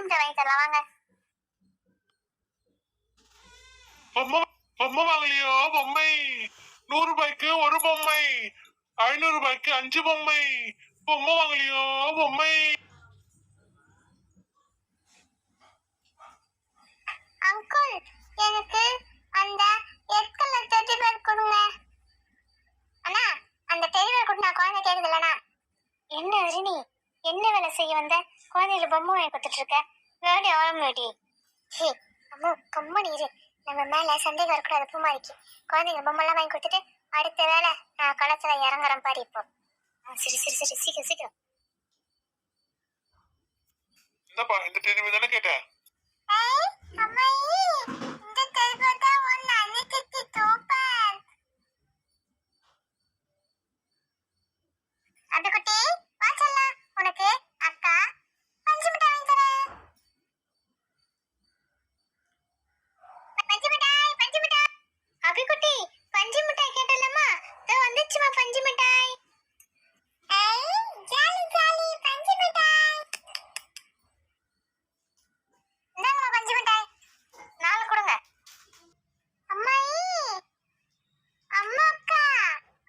மிட்டாய் வாங்கி தரலாம் வாங்க. பொம்மை வாங்கலையோ? பொம்மை 100 ரூபாய்க்கு 1 பொம்மை, 500 ரூபாய்க்கு 5 பொம்மை. பொம்மை வாங்கலையோ? பொம்மை. அங்கிள், எனக்கு அந்த ரெட் கலர் டெடி பேர் கொடுங்க. அண்ணா, அந்த டெடி பேர் கூட நான் குழந்தை கேக்குதுலண்ணா. என்ன அருணி, என்ன வேலை செய்ய வந்த? குழந்தைகளை பொம்மை வாங்கி கொடுத்துட்டு இருக்க. வேடி ஆரம்பி. ஹே அம்மா, கம்மனி இரு. நம்ம மேல சந்தேகம் இருக்கக்கூடாது. பூமாரிக்கு குழந்தைங்க பொம்மைலாம் வாங்கி கொடுத்துட்டு அடுத்த வேலை நான் களத்துல இறங்குறேன் பாரு. இப்போ சரி சரி சரி, சீக்கிரம் சீக்கிரம். என்னப்பா, இந்த டெடி தானே கேட்டேன்? உனக்கு அக்கா பஞ்சு மிட்டாய் வாங்கி தரேன். பஞ்சு மிட்டாய், பஞ்சு மிட்டாய். அபிக்குட்டி, பஞ்சு மிட்டாய் கேட்டலம்மா, இதோ வந்துச்சுமா பஞ்சு மிட்டாய். ஜாலி ஜாலி பஞ்சு மிட்டாய். இந்தாங்கம்மா பஞ்சு மிட்டாய், 4 கொடுங்க. அம்மாயி, அம்மாக்கா,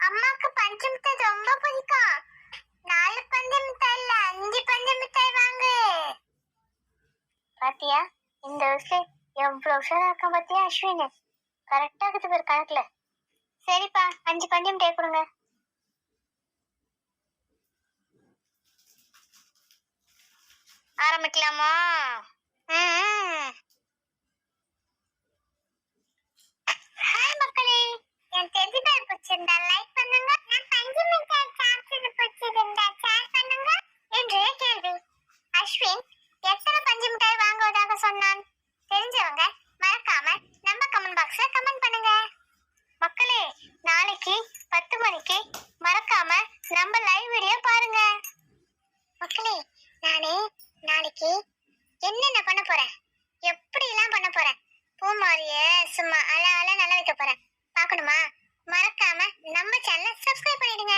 அம்மாக்கு பஞ்சு மிட்டாய் ரொம்ப பிடிக்கும். 4 பஞ்சு மிட்டாய் இல்ல, 5 பஞ்சு மிட்டாய் வாங்கு. பாத்தியா, இந்த விஷயம் எவ்வளவு உஷாரா இருக்க பாத்தியா அஸ்வின்? கரெக்டா இருக்குது பேர் கணக்குல. சரிப்பா, 5 பஞ்சு மிட்டாய் கொடுங்க. ஆரம்பிக்கலாமா? ஹாய் மக்களே, என் டெடி பேர் பிடிச்சிருந்தா லைக் பண்ணுங்க. நான் பஞ்சு மிட்டாய் சாப்பிட்டது பிடிச்சிருந்தா ஷேர் பண்ணுங்க. இன்றைய கேள்வி, அஸ்வின் எத்தனை பஞ்சு மிட்டாய் வாங்குவதாக சொன்னான்? தெரிஞ்சவங்க மறக்காம நம்ம கமெண்ட் பாக்ஸ்ல கமெண்ட் பண்ணுங்க. மக்களே, நாளைக்கு 10 மணிக்கு மறக்காம நம்ம லைவ் வீடியோ பாருங்க. மக்களே, நானே நாளைக்கு என்னென்ன பண்ண போறேன், எப்படி எல்லாம் பண்ண போறேன், பூமாரிய சும்மா அல அல நல்லா வைக்க போறேன். பார்க்கணுமா? மறக்காம நம்ம சேனலை சப்ஸ்கிரைப் பண்ணிடுங்க.